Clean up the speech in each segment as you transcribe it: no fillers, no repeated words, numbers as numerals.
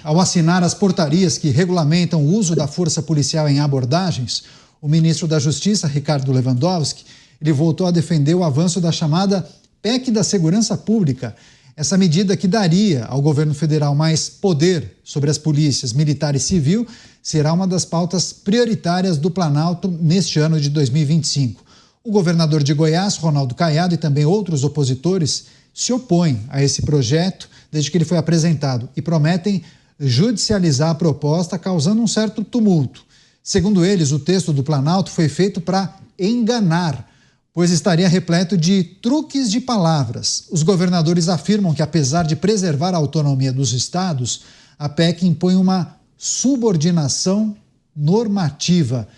ao assinar as portarias que regulamentam o uso da força policial em abordagens, o ministro da Justiça, Ricardo Lewandowski, ele voltou a defender o avanço da chamada PEC da Segurança Pública. Essa medida que daria ao governo federal mais poder sobre as polícias militar e civil será uma das pautas prioritárias do Planalto neste ano de 2025. O governador de Goiás, Ronaldo Caiado, e também outros opositores se opõem a esse projeto desde que ele foi apresentado e prometem judicializar a proposta, causando um certo tumulto. Segundo eles, o texto do Planalto foi feito para enganar, pois estaria repleto de truques de palavras. Os governadores afirmam que, apesar de preservar a autonomia dos estados, a PEC impõe uma subordinação normativa.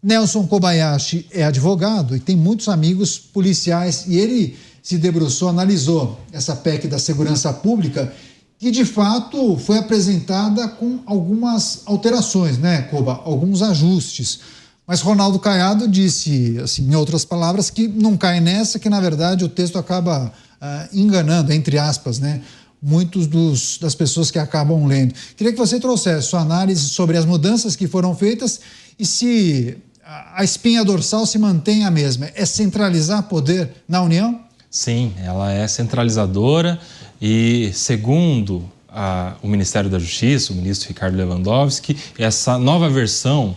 Nelson Kobayashi é advogado e tem muitos amigos policiais e ele se debruçou, analisou essa PEC da Segurança Pública que, de fato, foi apresentada com algumas alterações, né, Koba? Alguns ajustes. Mas Ronaldo Caiado disse, assim, em outras palavras, que não cai nessa, que, na verdade, o texto acaba enganando, entre aspas, né, muitos das pessoas que acabam lendo. Queria que você trouxesse sua análise sobre as mudanças que foram feitas e se a espinha dorsal se mantém a mesma. É centralizar poder na União? Sim, ela é centralizadora e, segundo o Ministério da Justiça, o ministro Ricardo Lewandowski, essa nova versão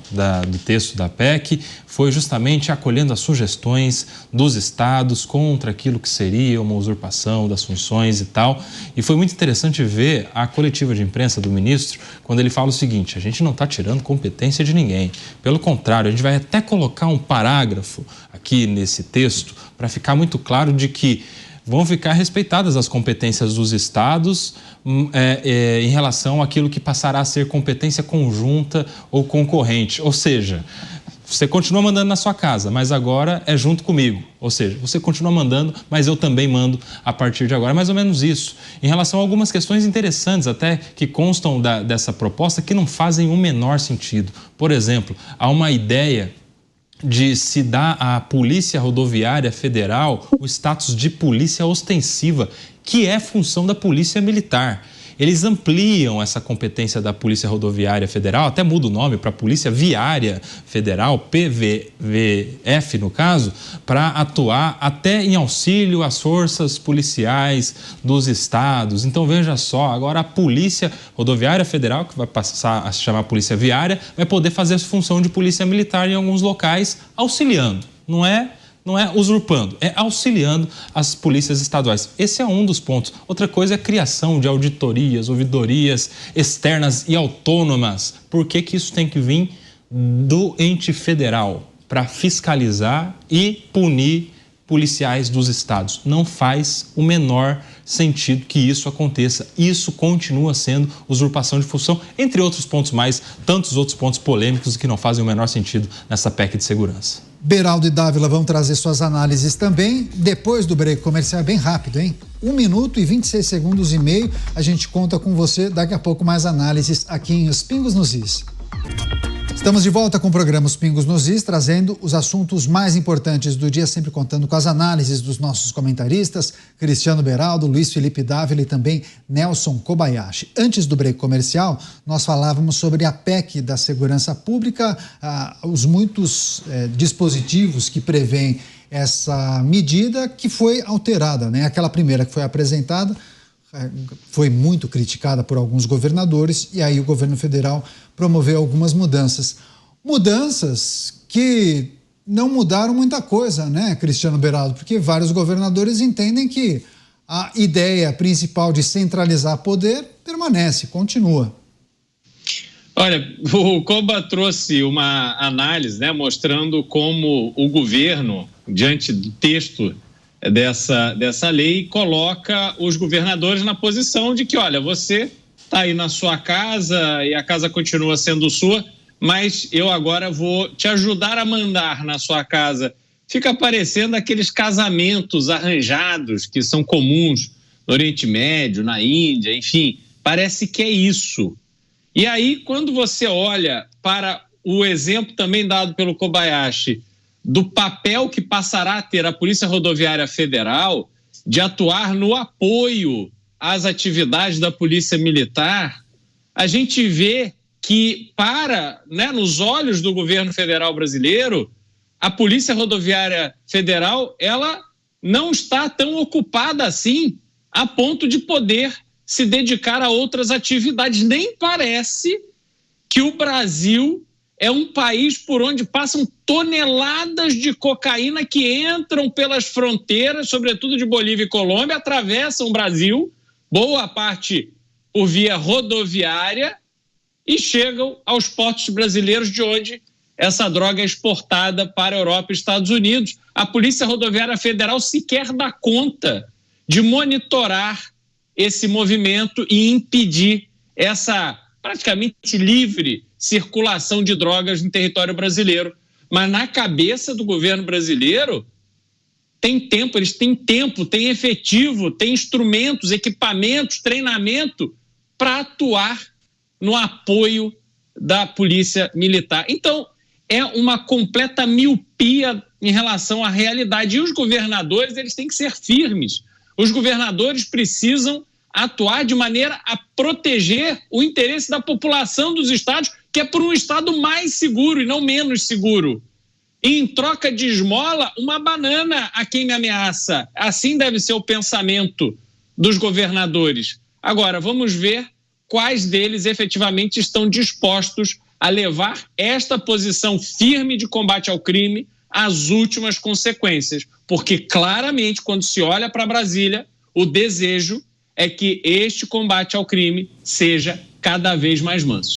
do texto da PEC foi justamente acolhendo as sugestões dos estados contra aquilo que seria uma usurpação das funções e tal. E foi muito interessante ver a coletiva de imprensa do ministro quando ele fala o seguinte: a gente não está tirando competência de ninguém. Pelo contrário, a gente vai até colocar um parágrafo aqui nesse texto para ficar muito claro de que vão ficar respeitadas as competências dos estados em relação àquilo que passará a ser competência conjunta ou concorrente. Ou seja, você continua mandando na sua casa, mas agora é junto comigo. Ou seja, você continua mandando, mas eu também mando a partir de agora. É mais ou menos isso. Em relação a algumas questões interessantes até que constam dessa proposta que não fazem o menor sentido. Por exemplo, há uma ideia de se dar à Polícia Rodoviária Federal o status de polícia ostensiva, que é função da Polícia Militar. Eles ampliam essa competência da Polícia Rodoviária Federal, até muda o nome para Polícia Viária Federal, PVVF no caso, para atuar até em auxílio às forças policiais dos estados. Então veja só, agora a Polícia Rodoviária Federal, que vai passar a se chamar Polícia Viária, vai poder fazer a função de Polícia Militar em alguns locais, auxiliando, não é usurpando, é auxiliando as polícias estaduais. Esse é um dos pontos. Outra coisa é a criação de auditorias, ouvidorias externas e autônomas. Por que isso tem que vir do ente federal? Para fiscalizar e punir policiais dos estados. Não faz o menor sentido que isso aconteça. Isso continua sendo usurpação de função, entre outros pontos mais, tantos outros pontos polêmicos que não fazem o menor sentido nessa PEC de segurança. Beraldo e Dávila vão trazer suas análises também. Depois do break comercial, é bem rápido, hein? 1 minuto e 26 segundos e meio. A gente conta com você. Daqui a pouco mais análises aqui em Os Pingos nos Is. Estamos de volta com o programa Os Pingos nos Is, trazendo os assuntos mais importantes do dia, sempre contando com as análises dos nossos comentaristas, Cristiano Beraldo, Luiz Felipe Dávila e também Nelson Kobayashi. Antes do break comercial, nós falávamos sobre a PEC da Segurança Pública, os muitos dispositivos que prevêem essa medida que foi alterada, né? Aquela primeira que foi apresentada foi muito criticada por alguns governadores e aí o governo federal promoveu algumas mudanças. Mudanças que não mudaram muita coisa, né, Cristiano Beraldo? Porque vários governadores entendem que a ideia principal de centralizar poder permanece, continua. Olha, o Koba trouxe uma análise, né, mostrando como o governo, diante do texto dessa lei, coloca os governadores na posição de que, olha, você está aí na sua casa e a casa continua sendo sua, mas eu agora vou te ajudar a mandar na sua casa. Fica parecendo aqueles casamentos arranjados que são comuns no Oriente Médio, na Índia, enfim, parece que é isso. E aí, quando você olha para o exemplo também dado pelo Kobayashi, do papel que passará a ter a Polícia Rodoviária Federal de atuar no apoio às atividades da Polícia Militar, a gente vê que, nos olhos do governo federal brasileiro, a Polícia Rodoviária Federal, ela não está tão ocupada assim a ponto de poder se dedicar a outras atividades. Nem parece que o Brasil é um país por onde passam toneladas de cocaína que entram pelas fronteiras, sobretudo de Bolívia e Colômbia, atravessam o Brasil, boa parte por via rodoviária, e chegam aos portos brasileiros, de onde essa droga é exportada para a Europa e Estados Unidos. A Polícia Rodoviária Federal sequer dá conta de monitorar esse movimento e impedir essa praticamente livre circulação de drogas no território brasileiro. Mas na cabeça do governo brasileiro tem tempo, eles têm tempo, têm efetivo, têm instrumentos, equipamentos, treinamento para atuar no apoio da polícia militar. Então, é uma completa miopia em relação à realidade. E os governadores, eles têm que ser firmes. Os governadores precisam atuar de maneira a proteger o interesse da população dos estados, que é por um estado mais seguro e não menos seguro. E em troca de esmola, uma banana a quem me ameaça. Assim deve ser o pensamento dos governadores. Agora, vamos ver quais deles efetivamente estão dispostos a levar esta posição firme de combate ao crime às últimas consequências. Porque claramente, quando se olha para Brasília, o desejo é que este combate ao crime seja cada vez mais manso.